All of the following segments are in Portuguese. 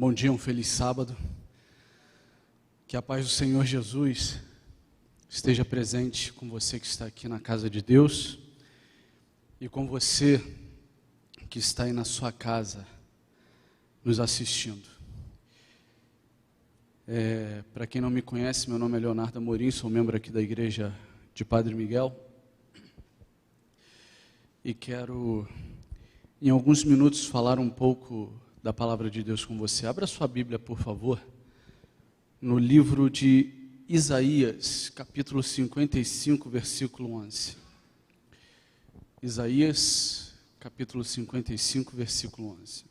Bom dia, um feliz sábado. Que a paz do Senhor Jesus esteja presente com você que está aqui na casa de Deus e com você que está aí na sua casa nos assistindo. Para quem não me conhece, meu nome é Leonardo Amorim, sou membro aqui da igreja de Padre Miguel e quero em alguns minutos falar um pouco da palavra de Deus com você. Abra sua Bíblia, por favor, no livro de Isaías, capítulo 55, versículo 11. Isaías, capítulo 55, versículo 11.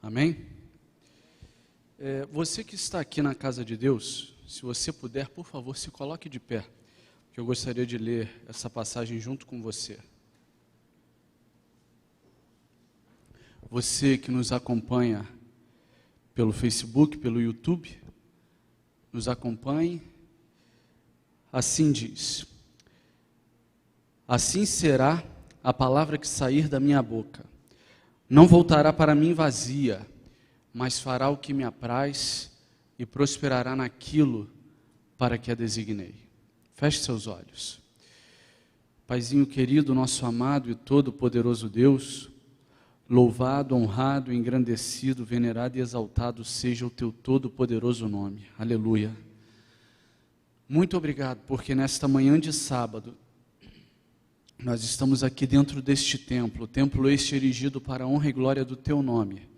Amém? Você que está aqui na casa de Deus, se você puder, por favor, se coloque de pé, que eu gostaria de ler essa passagem junto com você. Você que nos acompanha pelo Facebook, pelo YouTube, nos acompanhe. Assim diz: assim será a palavra que sair da minha boca. Não voltará para mim vazia, mas fará o que me apraz e prosperará naquilo para que a designei. Feche seus olhos. Paizinho querido, nosso amado e todo-poderoso Deus, louvado, honrado, engrandecido, venerado e exaltado seja o teu todo-poderoso nome. Aleluia. Muito obrigado, porque nesta manhã de sábado, nós estamos aqui dentro deste templo, templo este erigido para a honra e glória do teu nome,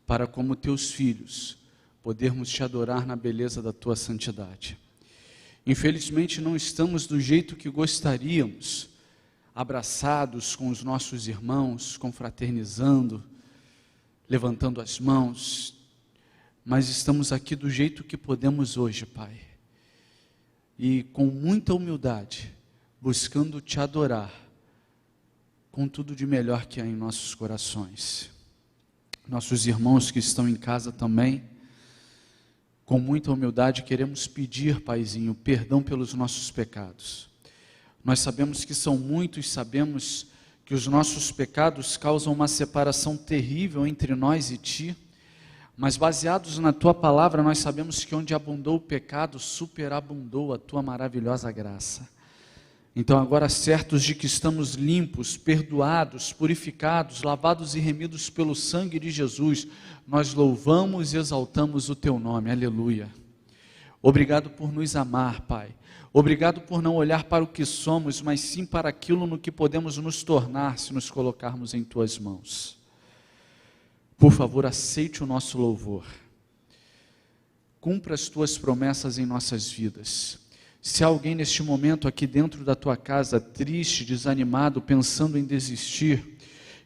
para como teus filhos, podermos te adorar na beleza da tua santidade. Infelizmente não estamos do jeito que gostaríamos, abraçados com os nossos irmãos, confraternizando, levantando as mãos, mas estamos aqui do jeito que podemos hoje, Pai. E com muita humildade, buscando te adorar, com tudo de melhor que há em nossos corações. Nossos irmãos que estão em casa também, com muita humildade, queremos pedir, Paizinho, perdão pelos nossos pecados. Nós sabemos que são muitos, sabemos que os nossos pecados causam uma separação terrível entre nós e Ti, mas baseados na Tua palavra, nós sabemos que onde abundou o pecado, superabundou a Tua maravilhosa graça. Então agora, certos de que estamos limpos, perdoados, purificados, lavados e remidos pelo sangue de Jesus, nós louvamos e exaltamos o Teu nome, aleluia. Obrigado por nos amar, Pai. Obrigado por não olhar para o que somos, mas sim para aquilo no que podemos nos tornar se nos colocarmos em Tuas mãos. Por favor, aceite o nosso louvor. Cumpra as Tuas promessas em nossas vidas. Se há alguém neste momento aqui dentro da tua casa, triste, desanimado, pensando em desistir,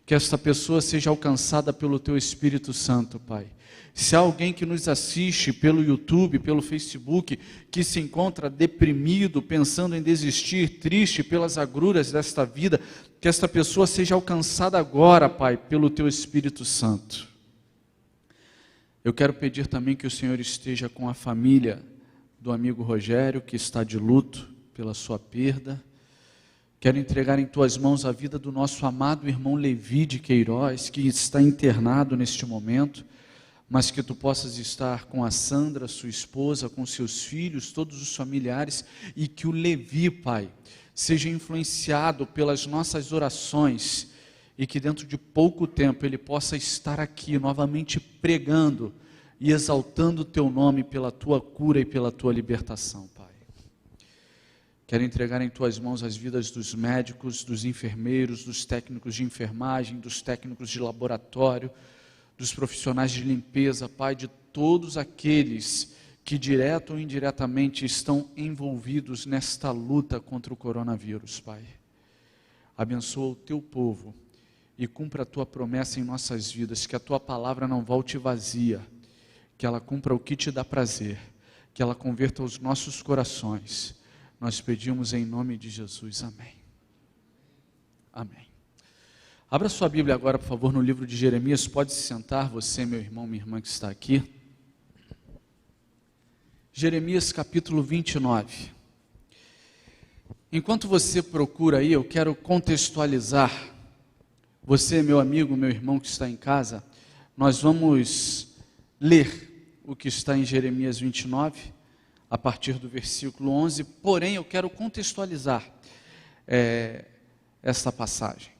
que esta pessoa seja alcançada pelo teu Espírito Santo, Pai. Se há alguém que nos assiste pelo YouTube, pelo Facebook, que se encontra deprimido, pensando em desistir, triste pelas agruras desta vida, que esta pessoa seja alcançada agora, Pai, pelo teu Espírito Santo. Eu quero pedir também que o Senhor esteja com a família do amigo Rogério, que está de luto pela sua perda. Quero entregar em Tuas mãos a vida do nosso amado irmão Levi de Queiroz, que está internado neste momento, mas que Tu possas estar com a Sandra, sua esposa, com seus filhos, todos os familiares, e que o Levi, Pai, seja influenciado pelas nossas orações, e que dentro de pouco tempo ele possa estar aqui novamente pregando e exaltando o Teu nome pela Tua cura e pela Tua libertação, Pai. Quero entregar em Tuas mãos as vidas dos médicos, dos enfermeiros, dos técnicos de enfermagem, dos técnicos de laboratório, dos profissionais de limpeza, Pai, de todos aqueles que direto ou indiretamente estão envolvidos nesta luta contra o coronavírus, Pai. Abençoa o Teu povo e cumpra a Tua promessa em nossas vidas, que a Tua palavra não volte vazia, que ela cumpra o que Te dá prazer, que ela converta os nossos corações. Nós pedimos em nome de Jesus, amém. Amém. Abra sua Bíblia agora, por favor, no livro de Jeremias. Pode se sentar, você, meu irmão, minha irmã que está aqui. Jeremias capítulo 29. Enquanto você procura aí, eu quero contextualizar. Você, meu amigo, meu irmão que está em casa, nós vamos ler o que está em Jeremias 29, a partir do versículo 11, porém eu quero contextualizar esta passagem.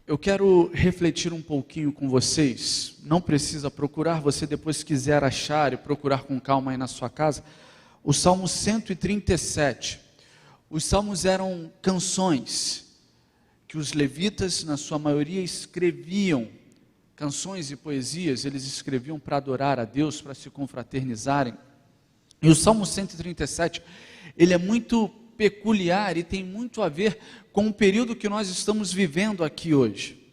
Eu quero refletir um pouquinho com vocês, não precisa procurar, você depois quiser achar e procurar com calma aí na sua casa, o Salmo 137. Os salmos eram canções que os levitas, na sua maioria, escreviam, canções e poesias, eles escreviam para adorar a Deus, para se confraternizarem. E o Salmo 137, ele é muito peculiar e tem muito a ver com o período que nós estamos vivendo aqui hoje.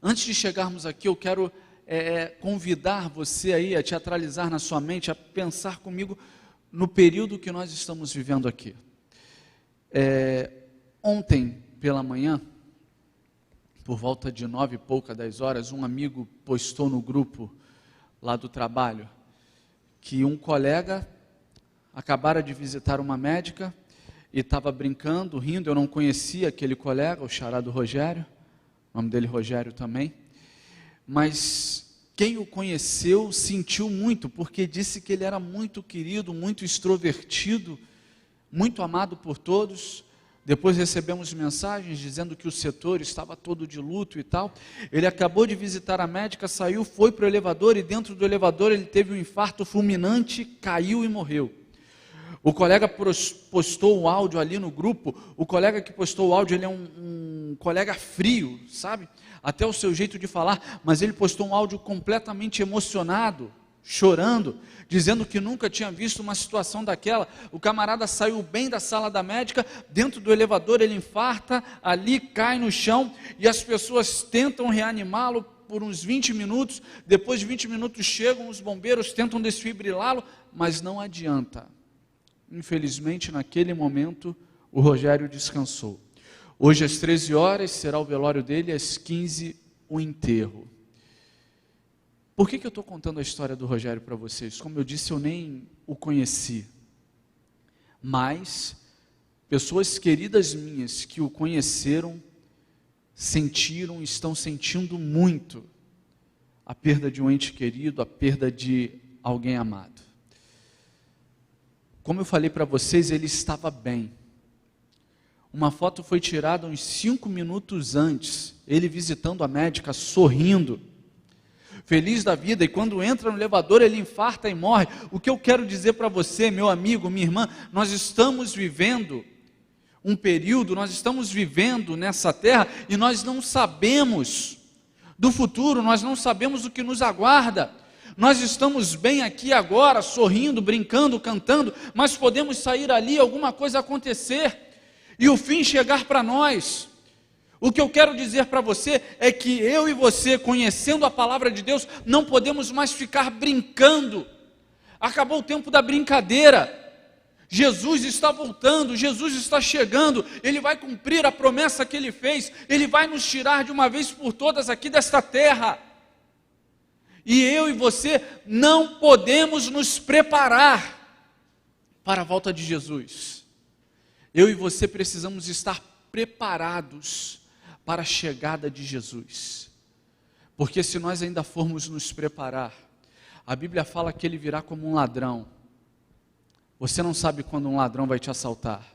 Antes de chegarmos aqui, eu quero convidar você aí a teatralizar na sua mente, a pensar comigo no período que nós estamos vivendo aqui. Ontem pela manhã, por volta de 9 e pouca, 10 horas, um amigo postou no grupo lá do trabalho que um colega acabara de visitar uma médica e estava brincando, rindo. Eu não conhecia aquele colega, o xará do Rogério, o nome dele Rogério também, mas quem o conheceu sentiu muito, porque disse que ele era muito querido, muito extrovertido, muito amado por todos. Depois recebemos mensagens dizendo que o setor estava todo de luto e tal. Ele acabou de visitar a médica, saiu, foi para o elevador e dentro do elevador ele teve um infarto fulminante, caiu e morreu. O colega postou o áudio ali no grupo. O colega que postou o áudio, ele é um colega frio, sabe? Até o seu jeito de falar, mas ele postou um áudio completamente emocionado, chorando, dizendo que nunca tinha visto uma situação daquela. O camarada saiu bem da sala da médica, dentro do elevador ele infarta, ali cai no chão, e as pessoas tentam reanimá-lo por uns 20 minutos, depois de 20 minutos chegam os bombeiros, tentam desfibrilá-lo, mas não adianta. Infelizmente, naquele momento, o Rogério descansou. Hoje às 13 horas será o velório dele, às 15 o enterro. Por que eu estou contando a história do Rogério para vocês? Como eu disse, eu nem o conheci. Mas pessoas queridas minhas que o conheceram, sentiram, estão sentindo muito a perda de um ente querido, a perda de alguém amado. Como eu falei para vocês, ele estava bem. Uma foto foi tirada uns 5 minutos antes, ele visitando a médica, sorrindo, feliz da vida, e quando entra no elevador ele infarta e morre. O que eu quero dizer para você, meu amigo, minha irmã, nós estamos vivendo um período, nós estamos vivendo nessa terra e nós não sabemos do futuro, nós não sabemos o que nos aguarda. Nós estamos bem aqui agora, sorrindo, brincando, cantando, mas podemos sair ali, alguma coisa acontecer e o fim chegar para nós. O que eu quero dizer para você é que eu e você, conhecendo a palavra de Deus, não podemos mais ficar brincando. Acabou o tempo da brincadeira. Jesus está voltando, Jesus está chegando, Ele vai cumprir a promessa que Ele fez, Ele vai nos tirar de uma vez por todas aqui desta terra. E eu e você não podemos nos preparar para a volta de Jesus. Eu e você precisamos estar preparados para a chegada de Jesus. Porque se nós ainda formos nos preparar, a Bíblia fala que Ele virá como um ladrão. Você não sabe quando um ladrão vai te assaltar.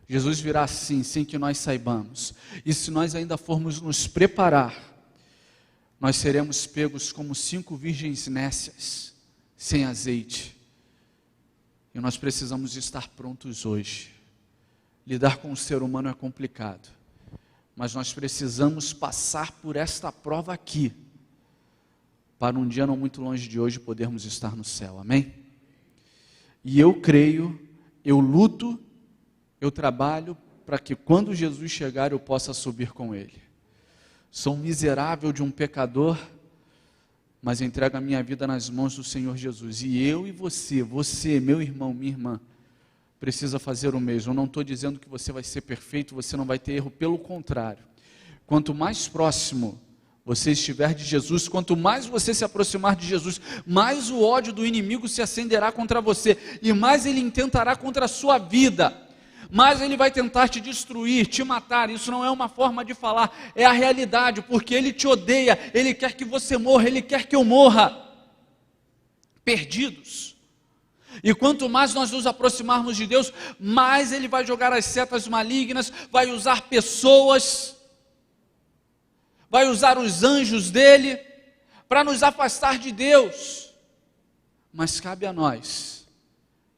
Jesus virá assim, sem que nós saibamos. E se nós ainda formos nos preparar, nós seremos pegos como 5 virgens nécias, sem azeite. E nós precisamos estar prontos hoje. Lidar com o ser humano é complicado, mas nós precisamos passar por esta prova aqui, para um dia não muito longe de hoje podermos estar no céu, amém? E eu creio, eu luto, eu trabalho para que quando Jesus chegar eu possa subir com Ele. Sou um miserável de um pecador, mas entrego a minha vida nas mãos do Senhor Jesus. E eu e você, meu irmão, minha irmã, precisa fazer o mesmo. Eu não estou dizendo que você vai ser perfeito, você não vai ter erro, pelo contrário. Quanto mais próximo você estiver de Jesus, quanto mais você se aproximar de Jesus, mais o ódio do inimigo se acenderá contra você, e mais ele intentará contra a sua vida, mais ele vai tentar te destruir, te matar. Isso não é uma forma de falar, é a realidade, porque ele te odeia, ele quer que você morra, ele quer que eu morra, perdidos. E quanto mais nós nos aproximarmos de Deus, mais ele vai jogar as setas malignas, vai usar pessoas, vai usar os anjos dele, para nos afastar de Deus. Mas cabe a nós,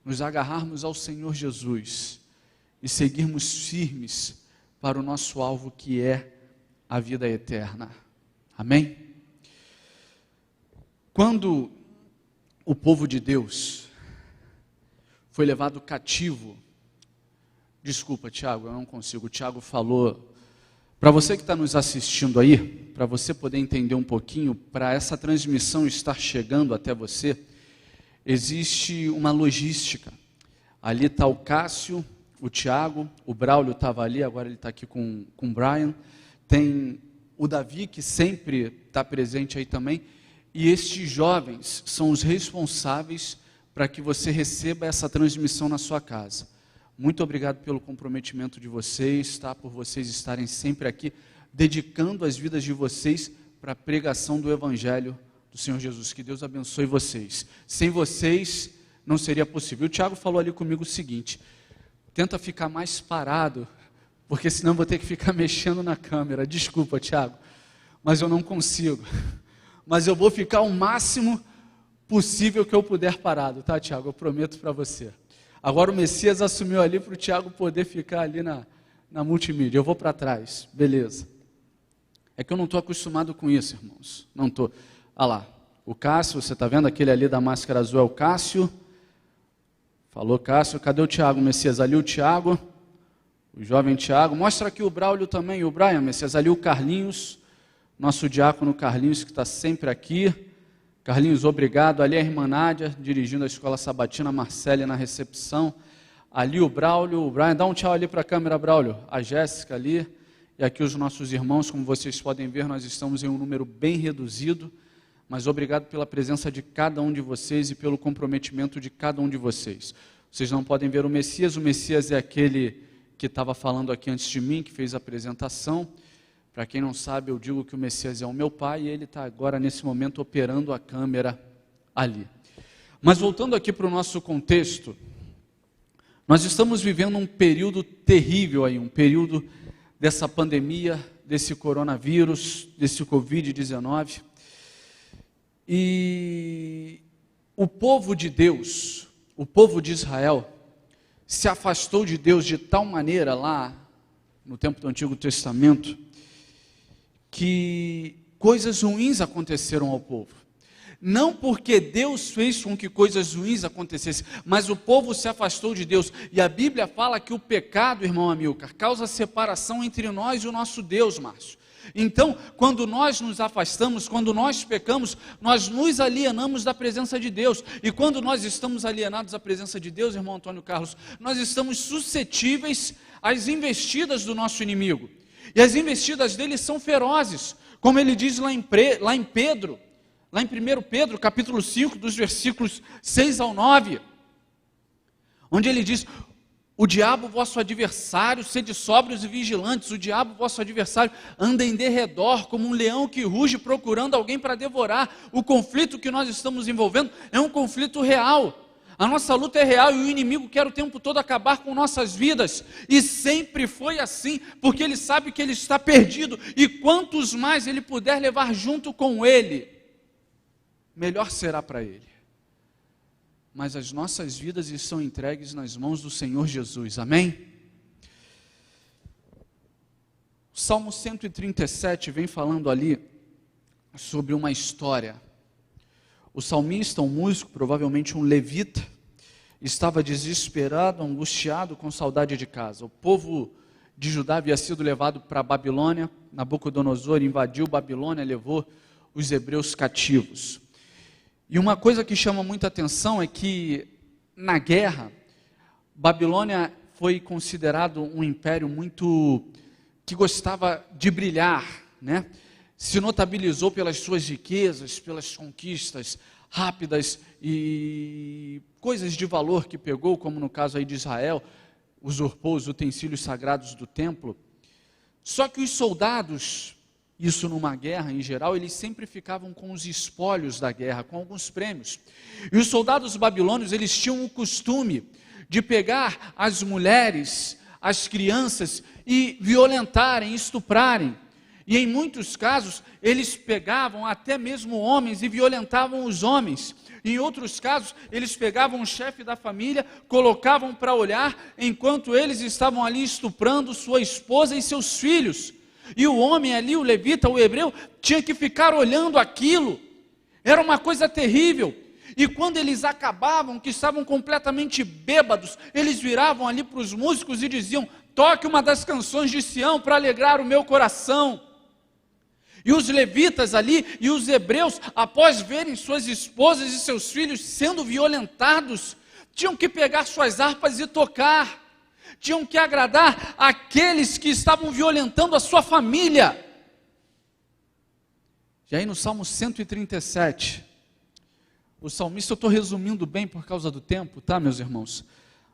nos agarrarmos ao Senhor Jesus, e seguirmos firmes para o nosso alvo, que é a vida eterna. Amém? Quando o povo de Deus foi levado cativo, desculpa, Tiago, eu não consigo, o Tiago falou, para você que está nos assistindo aí, para você poder entender um pouquinho, para essa transmissão estar chegando até você, existe uma logística. Ali está o Cássio, o Tiago, o Braulio estava ali, agora ele está aqui com o Brian, tem o Davi, que sempre está presente aí também, e estes jovens são os responsáveis para que você receba essa transmissão na sua casa. Muito obrigado pelo comprometimento de vocês, tá? Por vocês estarem sempre aqui, dedicando as vidas de vocês para a pregação do Evangelho do Senhor Jesus. Que Deus abençoe vocês. Sem vocês não seria possível. O Tiago falou ali comigo o seguinte: tenta ficar mais parado, porque senão vou ter que ficar mexendo na câmera. Desculpa, Tiago, mas eu não consigo. Mas eu vou ficar o máximo possível que eu puder parado, tá, Tiago? Eu prometo para você. Agora o Messias assumiu ali para o Tiago poder ficar ali na multimídia. Eu vou para trás, beleza. É que eu não estou acostumado com isso, irmãos. Não estou. Olha lá, o Cássio, você está vendo aquele ali da máscara azul, é o Cássio. Falou, Cássio. Cadê o Tiago, Messias? Ali o Tiago, o jovem Tiago. Mostra aqui o Braulio também, o Brian, Messias. Ali o Carlinhos, nosso diácono Carlinhos, que está sempre aqui. Carlinhos, obrigado. Ali a irmã Nádia, dirigindo a escola sabatina, Marcele na recepção. Ali o Braulio, o Brian, dá um tchau ali para a câmera, Braulio. A Jéssica ali, e aqui os nossos irmãos, como vocês podem ver, nós estamos em um número bem reduzido, mas obrigado pela presença de cada um de vocês e pelo comprometimento de cada um de vocês. Vocês não podem ver o Messias é aquele que estava falando aqui antes de mim, que fez a apresentação. Para quem não sabe, eu digo que o Messias é o meu pai e ele está agora, nesse momento, operando a câmera ali. Mas voltando aqui para o nosso contexto, nós estamos vivendo um período terrível aí, um período dessa pandemia, desse coronavírus, desse Covid-19. E o povo de Deus, o povo de Israel, se afastou de Deus de tal maneira lá no tempo do Antigo Testamento, que coisas ruins aconteceram ao povo. Não porque Deus fez com que coisas ruins acontecessem, mas o povo se afastou de Deus. E a Bíblia fala que o pecado, irmão Amilcar, causa separação entre nós e o nosso Deus, Márcio. Então, quando nós nos afastamos, quando nós pecamos, nós nos alienamos da presença de Deus. E quando nós estamos alienados da presença de Deus, irmão Antônio Carlos, nós estamos suscetíveis às investidas do nosso inimigo. E as investidas dele são ferozes, como ele diz lá em Pedro, lá em 1 Pedro, capítulo 5, dos versículos 6 ao 9, onde ele diz: o diabo, vosso adversário, sede sóbrios e vigilantes. O diabo, vosso adversário, anda em derredor, como um leão que ruge, procurando alguém para devorar. O conflito que nós estamos envolvendo é um conflito real. A nossa luta é real e o inimigo quer o tempo todo acabar com nossas vidas. E sempre foi assim, porque ele sabe que ele está perdido. E quantos mais ele puder levar junto com ele, melhor será para ele. Mas as nossas vidas estão entregues nas mãos do Senhor Jesus. Amém? O Salmo 137 vem falando ali sobre uma história. O salmista, um músico, provavelmente um levita, estava desesperado, angustiado, com saudade de casa. O povo de Judá havia sido levado para a Babilônia. Nabucodonosor invadiu Babilônia, levou os hebreus cativos. E uma coisa que chama muita atenção é que, na guerra, Babilônia foi considerado um império muito que gostava de brilhar, né? se notabilizou pelas suas riquezas, pelas conquistas rápidas e coisas de valor que pegou, como no caso aí de Israel, usurpou os utensílios sagrados do templo. Só que os soldados, isso numa guerra em geral, eles sempre ficavam com os espólios da guerra, com alguns prêmios. E os soldados babilônios, eles tinham o costume de pegar as mulheres, as crianças e violentarem, estuprarem. E em muitos casos, eles pegavam até mesmo homens e violentavam os homens. Em outros casos, eles pegavam o chefe da família, colocavam para olhar, enquanto eles estavam ali estuprando sua esposa e seus filhos. E o homem ali, o levita, o hebreu, tinha que ficar olhando aquilo. Era uma coisa terrível. E quando eles acabavam, que estavam completamente bêbados, eles viravam ali para os músicos e diziam: toque uma das canções de Sião para alegrar o meu coração. E os levitas ali e os hebreus, após verem suas esposas e seus filhos sendo violentados, tinham que pegar suas harpas e tocar, tinham que agradar aqueles que estavam violentando a sua família. E aí no Salmo 137, o salmista, eu estou resumindo bem por causa do tempo, tá, meus irmãos?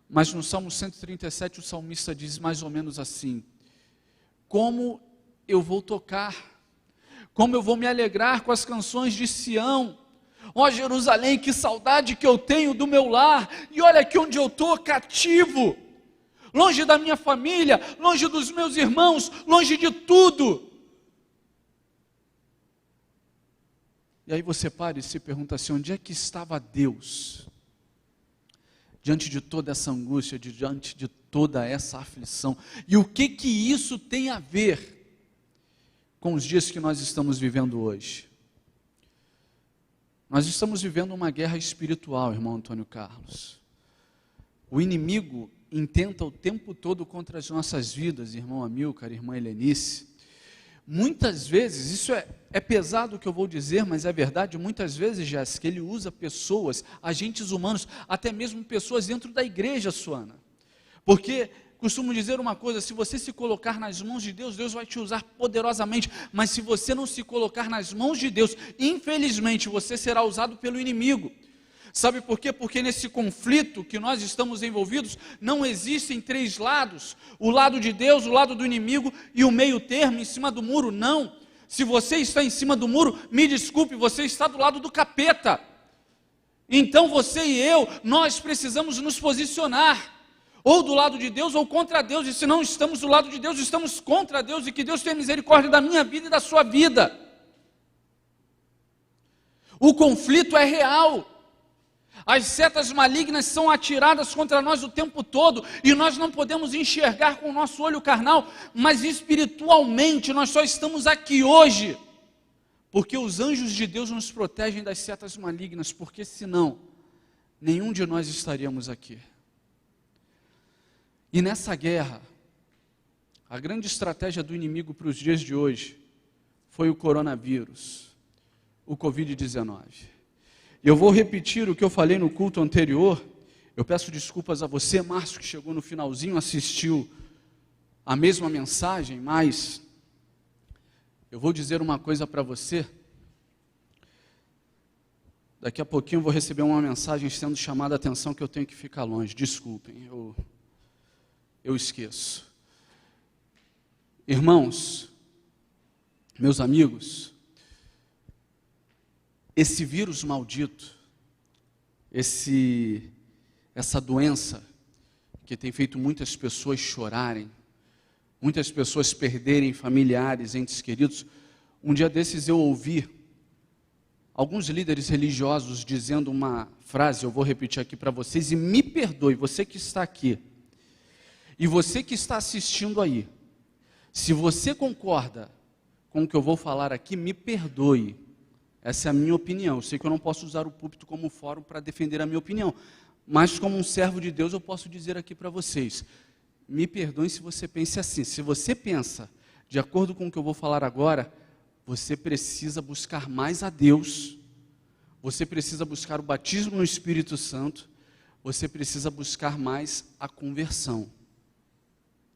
Mas no Salmo 137 o salmista diz mais ou menos assim: como eu vou tocar, como eu vou me alegrar com as canções de Sião. Ó Jerusalém, que saudade que eu tenho do meu lar, e olha aqui onde eu estou, cativo, longe da minha família, longe dos meus irmãos, longe de tudo. E aí você para e se pergunta assim: onde é que estava Deus? Diante de toda essa angústia, diante de toda essa aflição. E o que isso tem a ver com os dias que nós estamos vivendo hoje? Nós estamos vivendo uma guerra espiritual, irmão Antônio Carlos. O inimigo intenta o tempo todo contra as nossas vidas, irmão Amilcar, irmã Helenice. Muitas vezes, isso é pesado o que eu vou dizer, mas é verdade, muitas vezes, Jéssica, ele usa pessoas, agentes humanos, até mesmo pessoas dentro da igreja, Suana. Porque costumo dizer uma coisa: se você se colocar nas mãos de Deus, Deus vai te usar poderosamente, mas se você não se colocar nas mãos de Deus, infelizmente você será usado pelo inimigo. Sabe por quê? Porque nesse conflito que nós estamos envolvidos, não existem três lados: o lado de Deus, o lado do inimigo e o meio termo em cima do muro. Não. Se você está em cima do muro, me desculpe, você está do lado do capeta. Então você e eu, nós precisamos nos posicionar, ou do lado de Deus ou contra Deus. E se não estamos do lado de Deus, estamos contra Deus. E que Deus tenha misericórdia da minha vida e da sua vida. O conflito é real. As setas malignas são atiradas contra nós o tempo todo, e nós não podemos enxergar com o nosso olho carnal, mas espiritualmente nós só estamos aqui hoje porque os anjos de Deus nos protegem das setas malignas, porque senão nenhum de nós estaríamos aqui. E nessa guerra, a grande estratégia do inimigo para os dias de hoje foi o coronavírus, o Covid-19. E eu vou repetir o que eu falei no culto anterior. Eu peço desculpas a você, Márcio, que chegou no finalzinho, assistiu a mesma mensagem, mas eu vou dizer uma coisa para você. Daqui a pouquinho eu vou receber uma mensagem sendo chamada a atenção que eu tenho que ficar longe. Desculpem, eu esqueço. Irmãos, meus amigos, esse vírus maldito, essa doença que tem feito muitas pessoas chorarem, muitas pessoas perderem familiares, entes queridos. Um dia desses eu ouvi alguns líderes religiosos dizendo uma frase, eu vou repetir aqui para vocês, e me perdoe, você que está aqui, e você que está assistindo aí, se você concorda com o que eu vou falar aqui, me perdoe. Essa é a minha opinião. Eu sei que eu não posso usar o púlpito como fórum para defender a minha opinião, mas como um servo de Deus eu posso dizer aqui para vocês, me perdoem se você pense assim. Se você pensa de acordo com o que eu vou falar agora, você precisa buscar mais a Deus, você precisa buscar o batismo no Espírito Santo, você precisa buscar mais a conversão.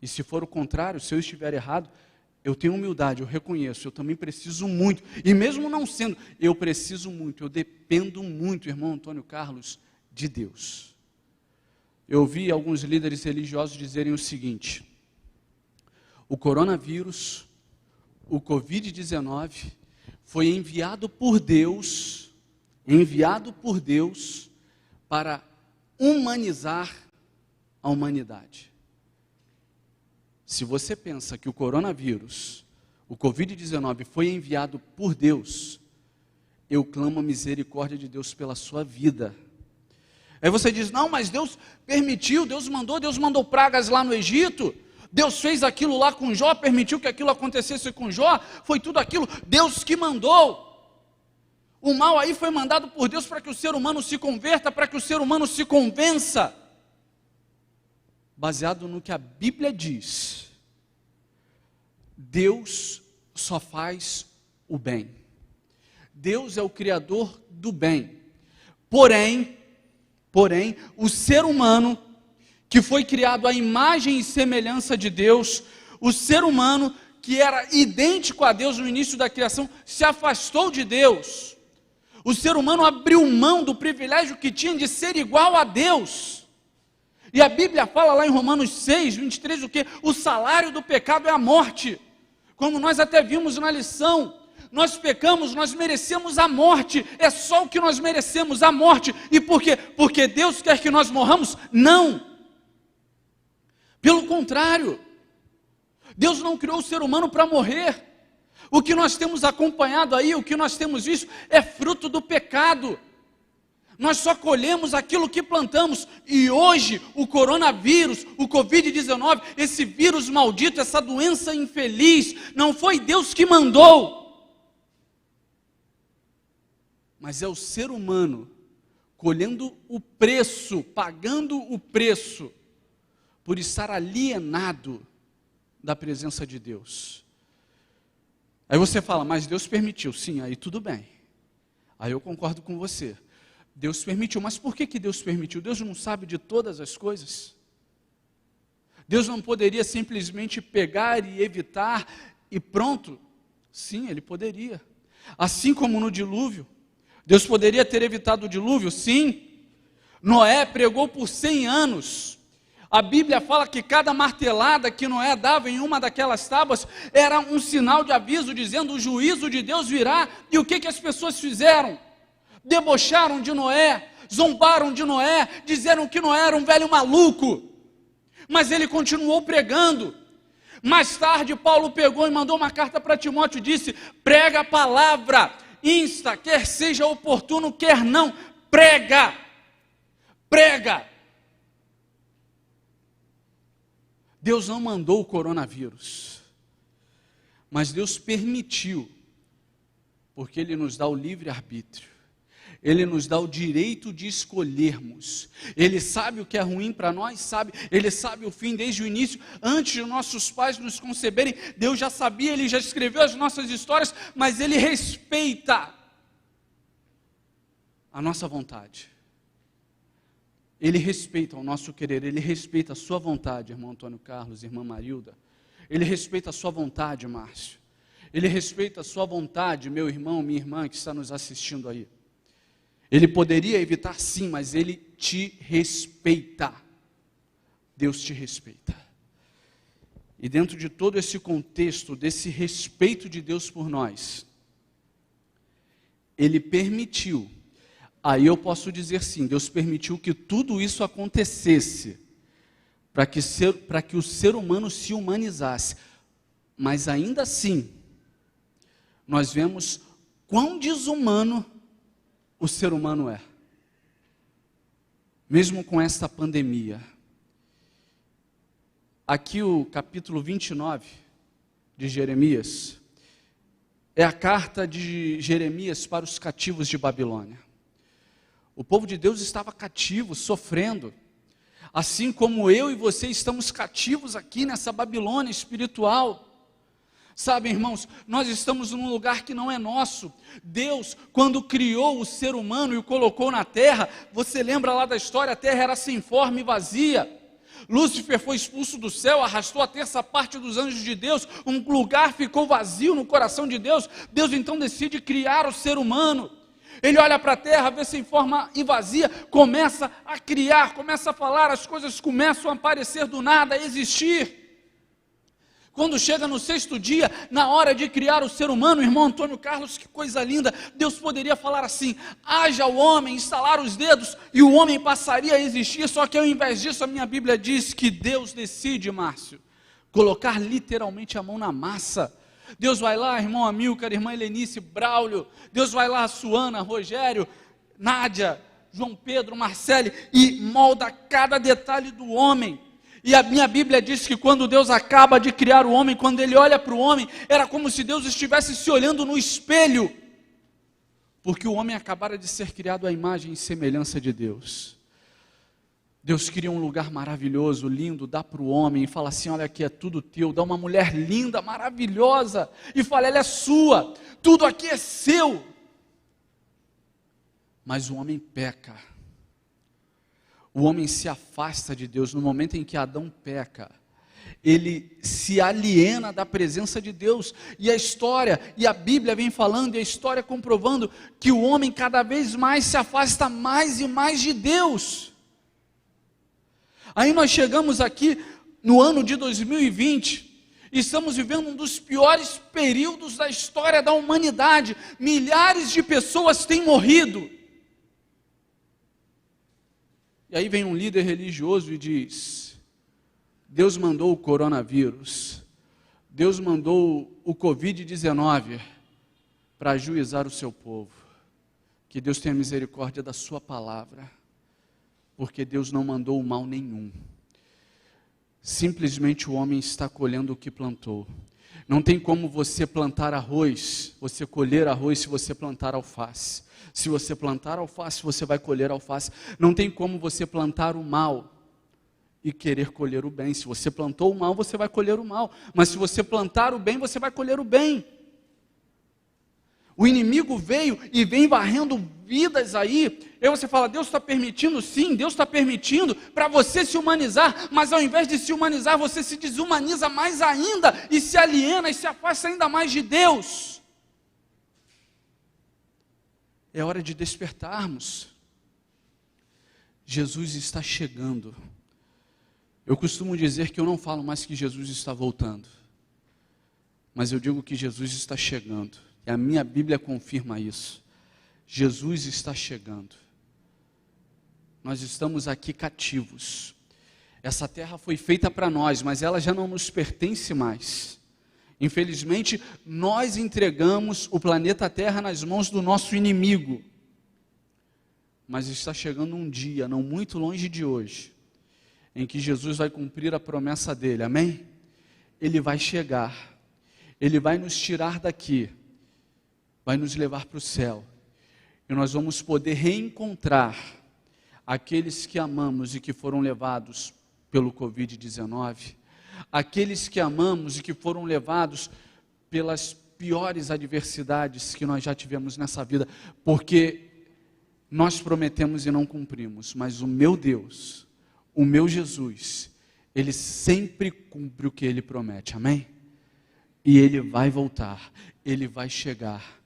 E se for o contrário, se eu estiver errado, eu tenho humildade, eu reconheço, eu também preciso muito, e mesmo não sendo, eu preciso muito, eu dependo muito, irmão Antônio Carlos, de Deus. Eu ouvi alguns líderes religiosos dizerem o seguinte: o coronavírus, o Covid-19, foi enviado por Deus para humanizar a humanidade. Se você pensa que o coronavírus, o Covid-19 foi enviado por Deus, eu clamo a misericórdia de Deus pela sua vida. Aí você diz, não, mas Deus permitiu, Deus mandou pragas lá no Egito, Deus fez aquilo lá com Jó, permitiu que aquilo acontecesse com Jó, foi tudo aquilo, Deus que mandou. O mal aí foi mandado por Deus para que o ser humano se converta, para que o ser humano se convença. Baseado no que a Bíblia diz, Deus só faz o bem. Deus é o Criador do bem. Porém, o ser humano, que foi criado à imagem e semelhança de Deus, o ser humano que era idêntico a Deus no início da criação, se afastou de Deus. O ser humano abriu mão do privilégio que tinha de ser igual a Deus. E a Bíblia fala lá em Romanos 6, 23, o quê? O salário do pecado é a morte. Como nós até vimos na lição, nós pecamos, nós merecemos a morte, é só o que nós merecemos, a morte. E por quê? Porque Deus quer que nós morramos? Não. Pelo contrário, Deus não criou o ser humano para morrer. O que nós temos acompanhado aí, o que nós temos visto, é fruto do pecado. Nós só colhemos aquilo que plantamos, e hoje o coronavírus, o Covid-19, esse vírus maldito, essa doença infeliz, não foi Deus que mandou, mas é o ser humano colhendo o preço, pagando o preço, por estar alienado da presença de Deus. Aí você fala, mas Deus permitiu. Sim, aí tudo bem, aí eu concordo com você. Deus permitiu, mas por que Deus permitiu? Deus não sabe de todas as coisas? Deus não poderia simplesmente pegar e evitar e pronto? Sim, Ele poderia. Assim como no dilúvio, Deus poderia ter evitado o dilúvio? Sim. Noé pregou por 100 anos. A Bíblia fala que cada martelada que Noé dava em uma daquelas tábuas era um sinal de aviso, dizendo o juízo de Deus virá. E o que as pessoas fizeram? Debocharam de Noé, zombaram de Noé, disseram que Noé era um velho maluco, mas ele continuou pregando. Mais tarde Paulo pegou e mandou uma carta para Timóteo e disse, prega a palavra, insta, quer seja oportuno, quer não, prega, Deus não mandou o coronavírus, mas Deus permitiu, porque Ele nos dá o livre-arbítrio. Ele nos dá o direito de escolhermos. Ele sabe o que é ruim para nós, sabe. Ele sabe o fim desde o início. Antes de nossos pais nos conceberem, Deus já sabia, Ele já escreveu as nossas histórias, mas Ele respeita a nossa vontade. Ele respeita o nosso querer, Ele respeita a sua vontade, irmão Antônio Carlos, irmã Marilda. Ele respeita a sua vontade, Márcio. Ele respeita a sua vontade, meu irmão, minha irmã que está nos assistindo aí. Ele poderia evitar sim, mas Ele te respeita. Deus te respeita. E dentro de todo esse contexto, desse respeito de Deus por nós, Ele permitiu, aí eu posso dizer sim, Deus permitiu que tudo isso acontecesse, para que o ser humano se humanizasse. Mas ainda assim, nós vemos quão desumano o ser humano é, mesmo com esta pandemia. Aqui o capítulo 29 de Jeremias, é a carta de Jeremias para os cativos de Babilônia. O povo de Deus estava cativo, sofrendo, assim como eu e você estamos cativos aqui nessa Babilônia espiritual. Sabe, irmãos, nós estamos num lugar que não é nosso. Deus, quando criou o ser humano e o colocou na terra, você lembra lá da história, a terra era sem forma e vazia. Lúcifer foi expulso do céu, arrastou a terça parte dos anjos de Deus, um lugar ficou vazio no coração de Deus. Deus então decide criar o ser humano. Ele olha para a terra, vê sem forma e vazia, começa a criar, começa a falar, as coisas começam a aparecer do nada, a existir. Quando chega no 6º dia, na hora de criar o ser humano, irmão Antônio Carlos, que coisa linda, Deus poderia falar assim: haja o homem, estalar os dedos, e o homem passaria a existir, só que ao invés disso, a minha Bíblia diz que Deus decide, Márcio, colocar literalmente a mão na massa. Deus vai lá, irmão Amilcar, irmã Helenice, Braulio, Deus vai lá, Suana, Rogério, Nádia, João Pedro, Marcele, e molda cada detalhe do homem. E a minha Bíblia diz que quando Deus acaba de criar o homem, quando Ele olha para o homem, era como se Deus estivesse se olhando no espelho, porque o homem acabara de ser criado à imagem e semelhança de Deus. Deus cria um lugar maravilhoso, lindo, dá para o homem e fala assim: olha aqui, é tudo teu. Dá uma mulher linda, maravilhosa, e fala: ela é sua, tudo aqui é seu. Mas o homem peca. O homem se afasta de Deus. No momento em que Adão peca, ele se aliena da presença de Deus. E a história, e a Bíblia vem falando, e a história comprovando que o homem cada vez mais se afasta mais e mais de Deus. Aí nós chegamos aqui no ano de 2020, e estamos vivendo um dos piores períodos da história da humanidade. Milhares de pessoas têm morrido. E aí vem um líder religioso e diz: Deus mandou o coronavírus, Deus mandou o Covid-19 para ajuizar o seu povo. Que Deus tenha misericórdia da sua palavra, porque Deus não mandou o mal nenhum. Simplesmente o homem está colhendo o que plantou. Não tem como você plantar arroz, você colher arroz se você plantar alface. Se você plantar alface, você vai colher alface. Não tem como você plantar o mal e querer colher o bem. Se você plantou o mal, você vai colher o mal. Mas se você plantar o bem, você vai colher o bem. O inimigo veio e vem varrendo vidas aí. E você fala: Deus está permitindo? Sim, Deus está permitindo para você se humanizar. Mas ao invés de se humanizar, você se desumaniza mais ainda e se aliena e se afasta ainda mais de Deus. É hora de despertarmos. Jesus está chegando. Eu costumo dizer que eu não falo mais que Jesus está voltando, mas eu digo que Jesus está chegando. E a minha Bíblia confirma isso. Jesus está chegando. Nós estamos aqui cativos. Essa terra foi feita para nós, mas ela já não nos pertence mais. Infelizmente, nós entregamos o planeta Terra nas mãos do nosso inimigo. Mas está chegando um dia, não muito longe de hoje, em que Jesus vai cumprir a promessa dele, amém? Ele vai chegar, ele vai nos tirar daqui, vai nos levar para o céu, e nós vamos poder reencontrar aqueles que amamos e que foram levados pelo Covid-19, aqueles que amamos e que foram levados pelas piores adversidades que nós já tivemos nessa vida, porque nós prometemos e não cumprimos, mas o meu Deus, o meu Jesus, Ele sempre cumpre o que Ele promete, amém? E Ele vai voltar, Ele vai chegar,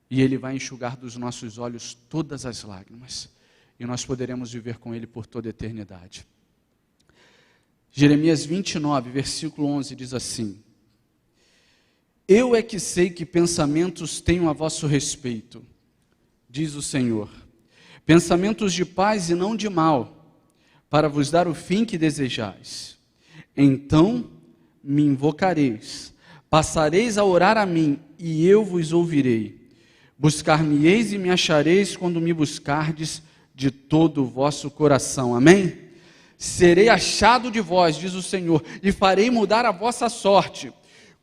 e Ele vai enxugar dos nossos olhos todas as lágrimas, e nós poderemos viver com Ele por toda a eternidade. Jeremias 29, versículo 11 diz assim: eu é que sei que pensamentos tenho a vosso respeito, diz o Senhor, pensamentos de paz e não de mal, para vos dar o fim que desejais. Então me invocareis, passareis a orar a mim, e eu vos ouvirei. Buscar-me-eis e me achareis quando me buscardes de todo o vosso coração. Amém? Serei achado de vós, diz o Senhor, e farei mudar a vossa sorte.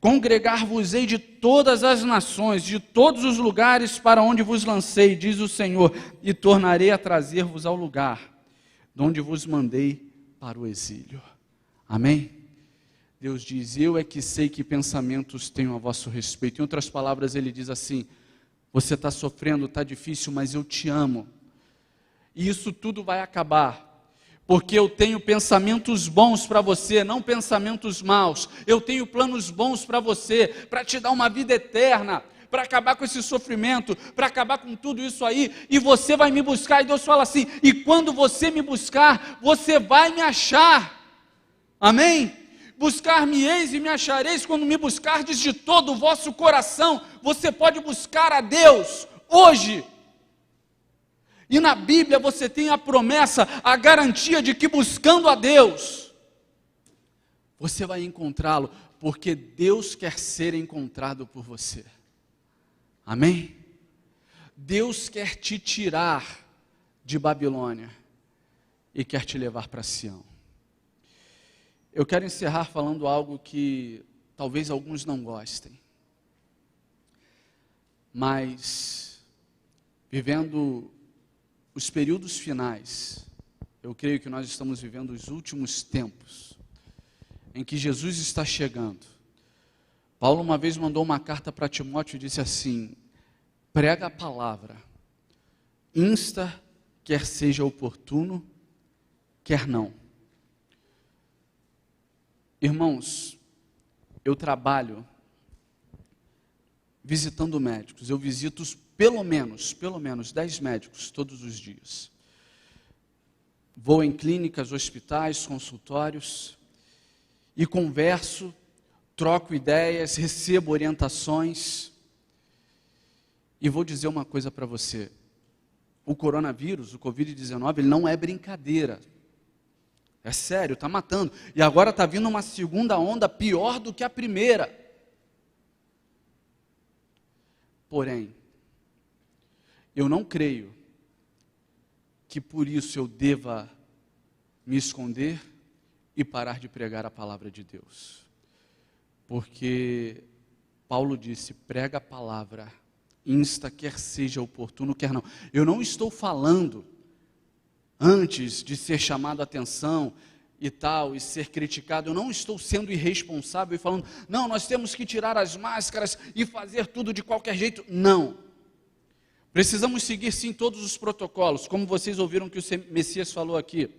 Congregar-vos-ei de todas as nações, de todos os lugares para onde vos lancei, diz o Senhor, e tornarei a trazer-vos ao lugar de onde vos mandei para o exílio. Amém? Deus diz: eu é que sei que pensamentos tenho a vosso respeito. Em outras palavras, Ele diz assim: você está sofrendo, está difícil, mas eu te amo. E isso tudo vai acabar. Porque eu tenho pensamentos bons para você, não pensamentos maus. Eu tenho planos bons para você, para te dar uma vida eterna, para acabar com esse sofrimento, para acabar com tudo isso aí. E você vai me buscar. E Deus fala assim: e quando você me buscar, você vai me achar. Amém? Buscar-me-eis e me achareis quando me buscardes de todo o vosso coração. Você pode buscar a Deus hoje. E na Bíblia você tem a promessa, a garantia de que buscando a Deus, você vai encontrá-lo, porque Deus quer ser encontrado por você. Amém? Deus quer te tirar de Babilônia e quer te levar para Sião. Eu quero encerrar falando algo que talvez alguns não gostem, mas vivendo os períodos finais, eu creio que nós estamos vivendo os últimos tempos, em que Jesus está chegando. Paulo uma vez mandou uma carta para Timóteo e disse assim: prega a palavra, insta, quer seja oportuno, quer não. Irmãos, eu trabalho visitando médicos, eu visito pelo menos 10 médicos todos os dias. Vou em clínicas, hospitais, consultórios e converso, troco ideias, recebo orientações. E vou dizer uma coisa para você: o coronavírus, o Covid-19, ele não é brincadeira. É sério, está matando. E agora está vindo uma segunda onda pior do que a primeira. Porém, eu não creio que por isso eu deva me esconder e parar de pregar a palavra de Deus. Porque Paulo disse: prega a palavra, insta, quer seja oportuno, quer não. Eu não estou falando, antes de ser chamado a atenção e tal, e ser criticado, eu não estou sendo irresponsável e falando: não, nós temos que tirar as máscaras e fazer tudo de qualquer jeito. Não. Precisamos seguir sim todos os protocolos, como vocês ouviram que o Messias falou aqui.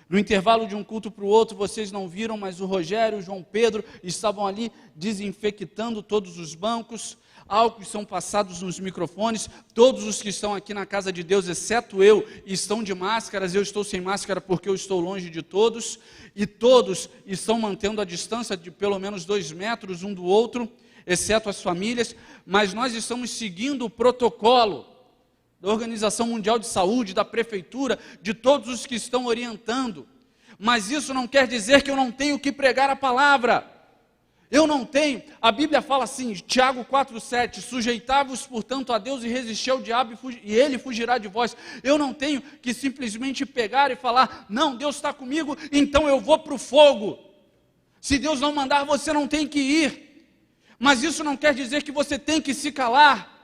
No intervalo de um culto para o outro, vocês não viram, mas o Rogério e o João Pedro estavam ali desinfectando todos os bancos, álcool são passados nos microfones, todos os que estão aqui na casa de Deus, exceto eu, estão de máscaras. Eu estou sem máscara porque eu estou longe de todos, e todos estão mantendo a distância de pelo menos 2 metros um do outro, exceto as famílias, mas nós estamos seguindo o protocolo da Organização Mundial de Saúde, da Prefeitura, de todos os que estão orientando. Mas isso não quer dizer que eu não tenho que pregar a palavra. Eu não tenho. A Bíblia fala assim, Tiago 4,7, sujeitai-vos, portanto, a Deus e resisti ao diabo e ele fugirá de vós. Eu não tenho que simplesmente pegar e falar: não, Deus está comigo, então eu vou para o fogo. Se Deus não mandar, você não tem que ir. Mas isso não quer dizer que você tem que se calar.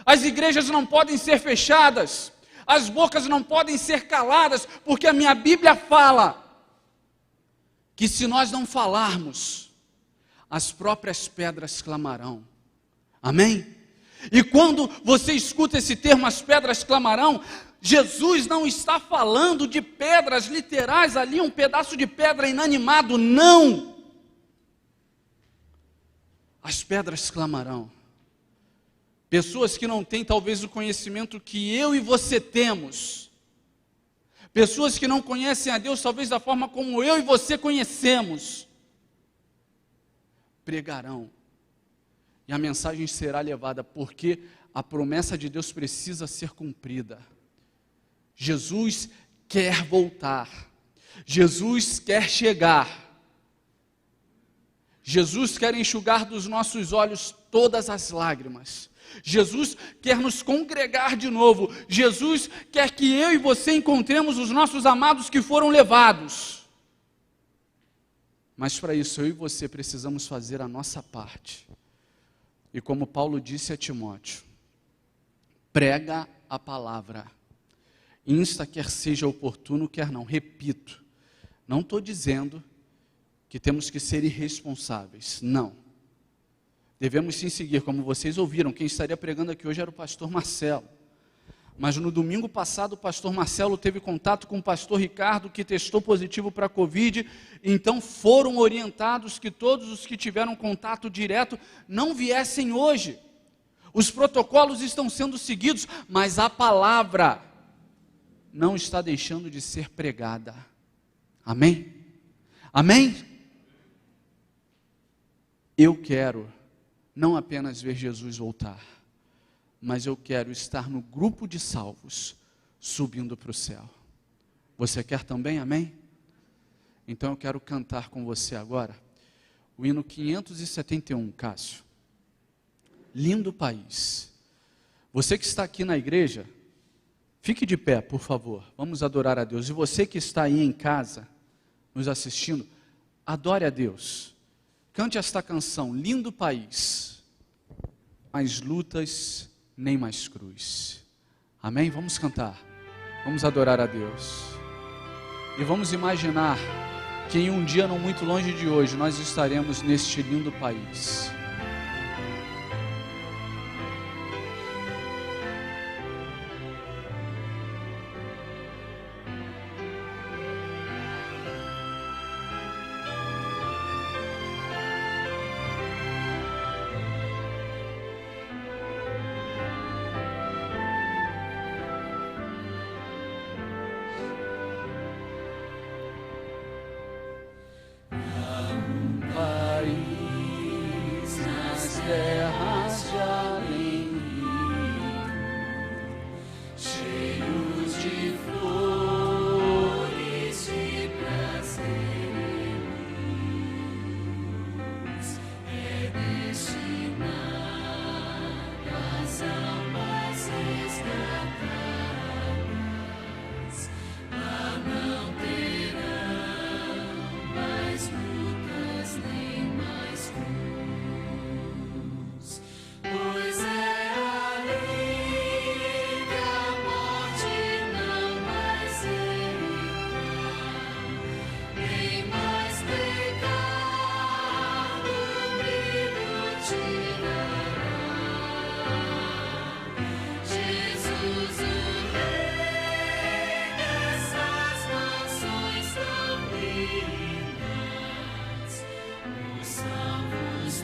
As igrejas não podem ser fechadas, as bocas não podem ser caladas, porque a minha Bíblia fala que se nós não falarmos, as próprias pedras clamarão. Amém? E quando você escuta esse termo, as pedras clamarão, Jesus não está falando de pedras literais ali, um pedaço de pedra inanimado, não. As pedras clamarão. Pessoas que não têm talvez o conhecimento que eu e você temos. Pessoas que não conhecem a Deus talvez da forma como eu e você conhecemos. Pregarão. E a mensagem será levada, porque a promessa de Deus precisa ser cumprida. Jesus quer voltar. Jesus quer chegar. Jesus quer enxugar dos nossos olhos todas as lágrimas. Jesus quer nos congregar de novo. Jesus quer que eu e você encontremos os nossos amados que foram levados. Mas para isso eu e você precisamos fazer a nossa parte. E como Paulo disse a Timóteo, prega a palavra, insta, quer seja oportuno, quer não. Repito, não estou dizendo que temos que ser irresponsáveis, não. Devemos sim seguir, como vocês ouviram, quem estaria pregando aqui hoje era o pastor Marcelo. Mas no domingo passado o pastor Marcelo teve contato com o pastor Ricardo, que testou positivo para a Covid, então foram orientados que todos os que tiveram contato direto não viessem hoje. Os protocolos estão sendo seguidos, mas a palavra não está deixando de ser pregada. Amém? Amém? Eu quero não apenas ver Jesus voltar, mas eu quero estar no grupo de salvos, subindo para o céu. Você quer também, amém? Então eu quero cantar com você agora, o hino 571, Cássio. Lindo país. Você que está aqui na igreja, fique de pé, por favor, vamos adorar a Deus. E você que está aí em casa, nos assistindo, adore a Deus. Cante esta canção, lindo país, mais lutas, nem mais cruz. Amém? Vamos cantar, vamos adorar a Deus. E vamos imaginar que em um dia não muito longe de hoje, nós estaremos neste lindo país. Terras de além, cheios de flores de prazeres, é destinada às almas resgatadas, lá não terão mais lutas nem mais cruz. Pois é ali que a morte não mais herirá, nem mais pecado brilho tirará. Jesus, o Rei dessas nações tão lindas, os salvos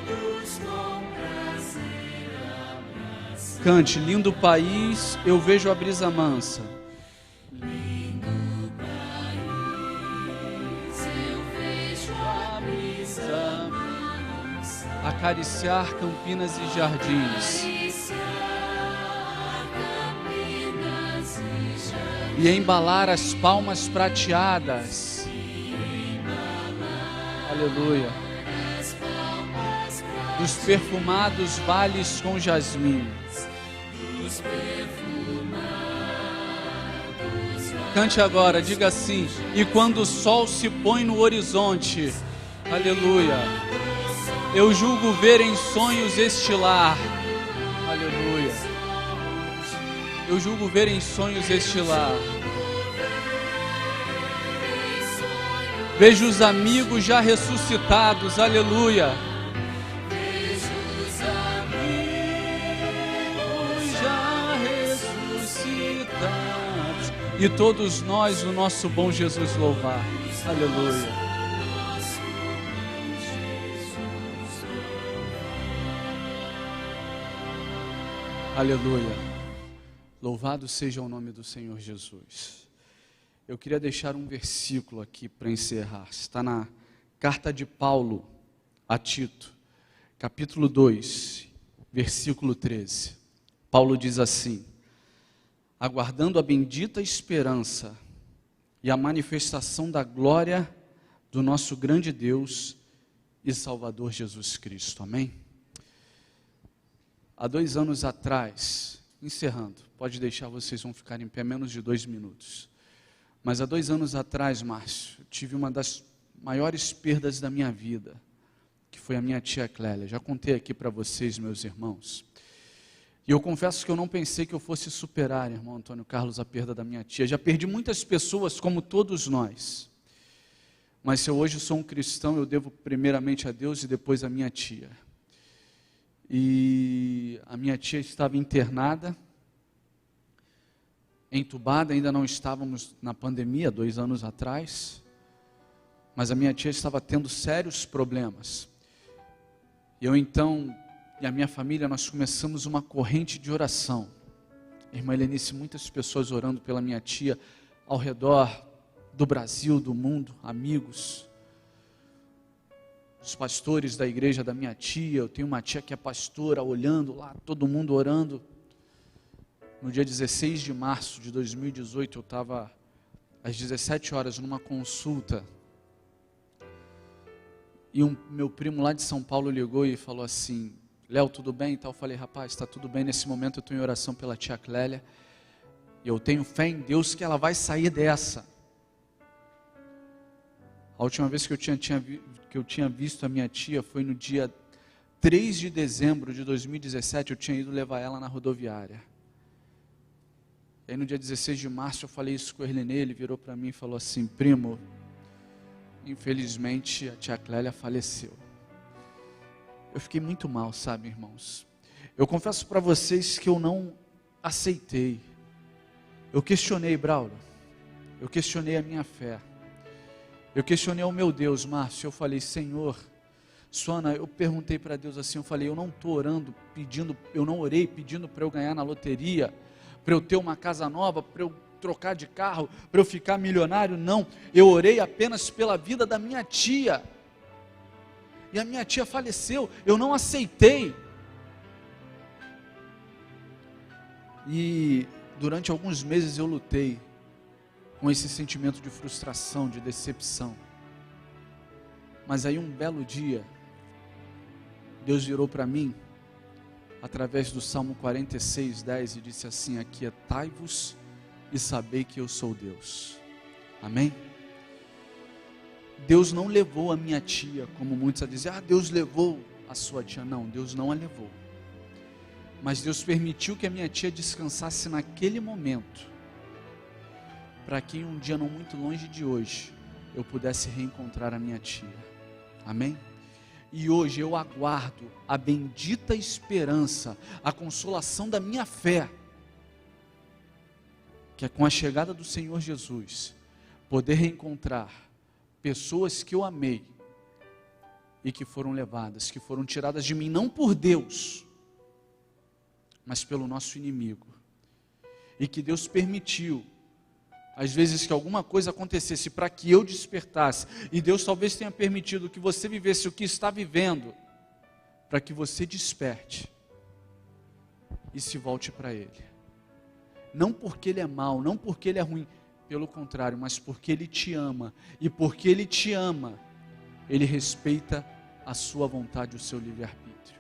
todos com prazer abraçam. Cante, lindo país, eu vejo a brisa mansa. Lindo país, eu vejo a brisa mansa, acariciar campinas e jardins, e embalar as palmas prateadas. Aleluia. Dos perfumados vales com jasmim. Cante agora, diga assim: e quando o sol se põe no horizonte, aleluia, eu julgo ver em sonhos este lar. Aleluia. Eu julgo ver em sonhos este lar. Vejo os amigos já ressuscitados, aleluia. Vejo os amigos já ressuscitados, e todos nós o nosso bom Jesus louvar, aleluia. Aleluia. Louvado seja o nome do Senhor Jesus. Eu queria deixar um versículo aqui para encerrar. Está na carta de Paulo a Tito, capítulo 2, versículo 13. Paulo diz assim: aguardando a bendita esperança e a manifestação da glória do nosso grande Deus e Salvador Jesus Cristo. Amém? Há 2 anos atrás, encerrando, pode deixar, vocês vão ficar em pé menos de 2 minutos. Mas há 2 anos atrás, Márcio, eu tive uma das maiores perdas da minha vida, que foi a minha tia Clélia. Já contei aqui para vocês, meus irmãos. E eu confesso que eu não pensei que eu fosse superar, irmão Antônio Carlos, a perda da minha tia. Já perdi muitas pessoas, como todos nós. Mas se eu hoje sou um cristão, eu devo primeiramente a Deus e depois a minha tia. E a minha tia estava internada, entubada, ainda não estávamos na pandemia, 2 anos atrás, mas a minha tia estava tendo sérios problemas. Eu então, e a minha família, nós começamos uma corrente de oração. Irmã Helenice, muitas pessoas orando pela minha tia ao redor do Brasil, do mundo, amigos, os pastores da igreja da minha tia. Eu tenho uma tia que é pastora, olhando lá, todo mundo orando. No dia 16 de março de 2018, eu estava às 17 horas numa consulta, e meu primo lá de São Paulo ligou e falou assim: Léo, tudo bem? Eu falei: rapaz, está tudo bem. Nesse momento eu estou em oração pela tia Clélia, e eu tenho fé em Deus que ela vai sair dessa. A última vez que eu tinha visto a minha tia foi no dia 3 de dezembro de 2017, eu tinha ido levar ela na rodoviária. E aí no dia 16 de março eu falei isso com o Erlenê, ele virou para mim e falou assim: primo, infelizmente a tia Clélia faleceu. Eu fiquei muito mal, sabe, irmãos? Eu confesso para vocês que eu não aceitei. Eu questionei, Braulio. Eu questionei a minha fé. Eu questionei o meu Deus, Márcio. Eu falei: Senhor, Sônia, eu perguntei para Deus assim, eu falei: eu não estou orando, eu não orei pedindo para eu ganhar na loteria, para eu ter uma casa nova, para eu trocar de carro, para eu ficar milionário. Não, eu orei apenas pela vida da minha tia. E a minha tia faleceu, eu não aceitei. E durante alguns meses eu lutei com esse sentimento de frustração, de decepção. Mas aí um belo dia, Deus virou para mim, através do Salmo 46:10, e disse assim: aquietai-vos e sabei que eu sou Deus. Amém? Deus não levou a minha tia, como muitos a dizer: Deus levou a sua tia. Não, Deus não a levou. Mas Deus permitiu que a minha tia descansasse naquele momento, para que um dia não muito longe de hoje, eu pudesse reencontrar a minha tia. Amém? E hoje eu aguardo a bendita esperança, a consolação da minha fé, que é com a chegada do Senhor Jesus, poder reencontrar pessoas que eu amei e que foram levadas, que foram tiradas de mim, não por Deus, mas pelo nosso inimigo. E que Deus permitiu, às vezes, que alguma coisa acontecesse para que eu despertasse. E Deus talvez tenha permitido que você vivesse o que está vivendo, para que você desperte e se volte para Ele. Não porque Ele é mau, não porque Ele é ruim, pelo contrário, mas porque Ele te ama. E porque Ele te ama, Ele respeita a sua vontade, o seu livre-arbítrio.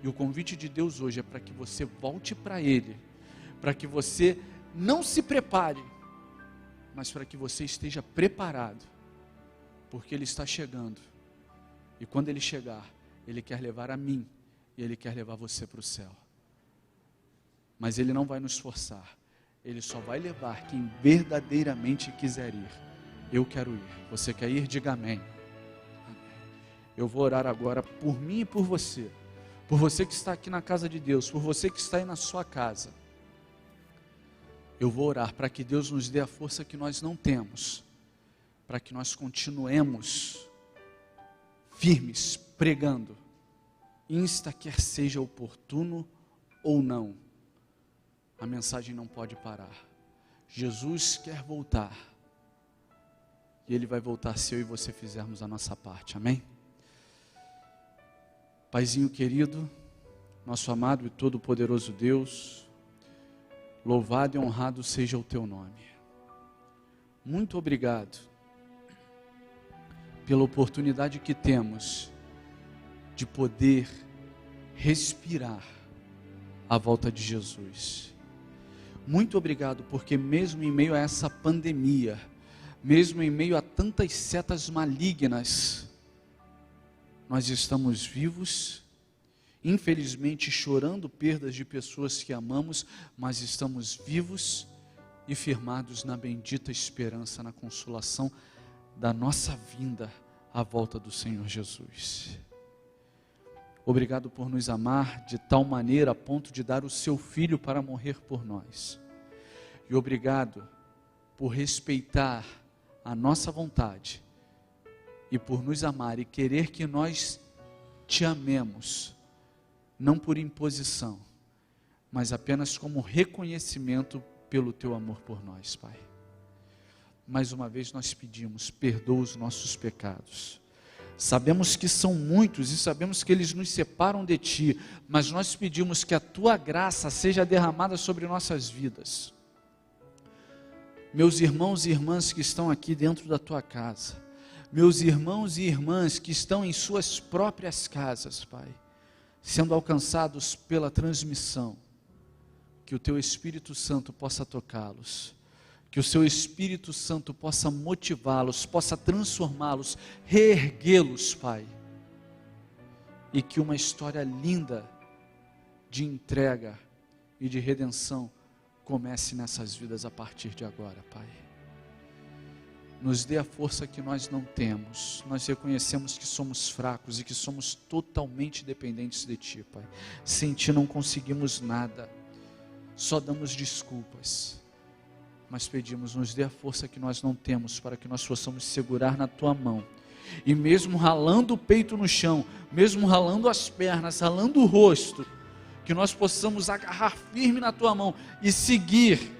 E o convite de Deus hoje é para que você volte para Ele, para que você não se prepare, mas para que você esteja preparado, porque Ele está chegando. E quando Ele chegar, Ele quer levar a mim, e Ele quer levar você para o céu. Mas Ele não vai nos forçar, Ele só vai levar quem verdadeiramente quiser ir. Eu quero ir. Você quer ir? Diga amém. Eu vou orar agora por mim e por você que está aqui na casa de Deus, por você que está aí na sua casa. Eu vou orar para que Deus nos dê a força que nós não temos, para que nós continuemos firmes, pregando, insta quer seja oportuno ou não, a mensagem não pode parar. Jesus quer voltar, e Ele vai voltar se eu e você fizermos a nossa parte, amém? Paizinho querido, nosso amado e todo-poderoso Deus, louvado e honrado seja o Teu nome. Muito obrigado pela oportunidade que temos de poder respirar à volta de Jesus. Muito obrigado porque mesmo em meio a essa pandemia, mesmo em meio a tantas setas malignas, nós estamos vivos, infelizmente chorando perdas de pessoas que amamos, mas estamos vivos e firmados na bendita esperança, na consolação da nossa vinda à volta do Senhor Jesus. Obrigado por nos amar de tal maneira a ponto de dar o seu Filho para morrer por nós. E obrigado por respeitar a nossa vontade e por nos amar e querer que nós te amemos, não por imposição, mas apenas como reconhecimento pelo teu amor por nós, Pai. Mais uma vez nós pedimos, perdoa os nossos pecados. Sabemos que são muitos e sabemos que eles nos separam de Ti, mas nós pedimos que a Tua graça seja derramada sobre nossas vidas. Meus irmãos e irmãs que estão aqui dentro da Tua casa, meus irmãos e irmãs que estão em suas próprias casas, Pai, sendo alcançados pela transmissão, que o Teu Espírito Santo possa tocá-los, que o Seu Espírito Santo possa motivá-los, possa transformá-los, reerguê-los, Pai, e que uma história linda de entrega e de redenção comece nessas vidas a partir de agora, Pai. Nos dê a força que nós não temos. Nós reconhecemos que somos fracos e que somos totalmente dependentes de Ti, Pai. Sem Ti não conseguimos nada, só damos desculpas, mas pedimos, nos dê a força que nós não temos, para que nós possamos segurar na Tua mão, e mesmo ralando o peito no chão, mesmo ralando as pernas, ralando o rosto, que nós possamos agarrar firme na Tua mão e seguir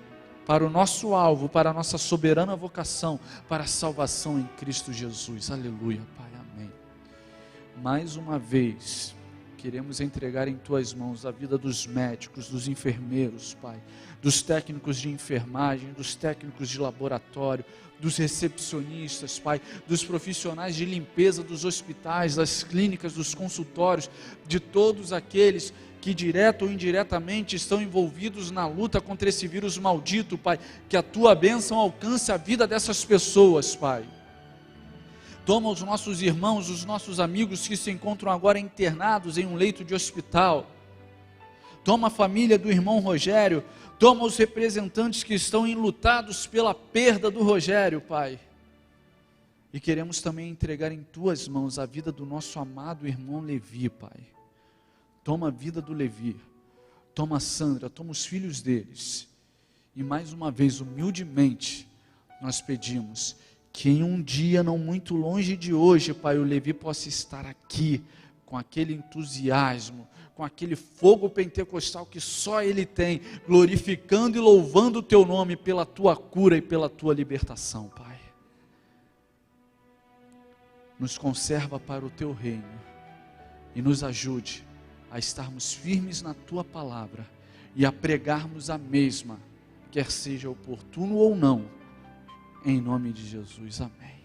para o nosso alvo, para a nossa soberana vocação, para a salvação em Cristo Jesus. Aleluia, Pai, amém. Mais uma vez, queremos entregar em Tuas mãos a vida dos médicos, dos enfermeiros, Pai, dos técnicos de enfermagem, dos técnicos de laboratório, dos recepcionistas, Pai, dos profissionais de limpeza dos hospitais, das clínicas, dos consultórios, de todos aqueles que direto ou indiretamente estão envolvidos na luta contra esse vírus maldito, Pai, que a Tua bênção alcance a vida dessas pessoas, Pai. Toma os nossos irmãos, os nossos amigos que se encontram agora internados em um leito de hospital. Toma a família do irmão Rogério, toma os representantes que estão enlutados pela perda do Rogério, Pai. E queremos também entregar em Tuas mãos a vida do nosso amado irmão Levi, Pai. Toma a vida do Levi, toma a Sandra, toma os filhos deles. E mais uma vez, humildemente, nós pedimos que em um dia não muito longe de hoje, Pai, o Levi possa estar aqui, com aquele entusiasmo, com aquele fogo pentecostal que só ele tem, glorificando e louvando o Teu nome pela Tua cura e pela Tua libertação, Pai. Nos conserva para o Teu reino e nos ajude a estarmos firmes na Tua palavra e a pregarmos a mesma, quer seja oportuno ou não, em nome de Jesus, amém.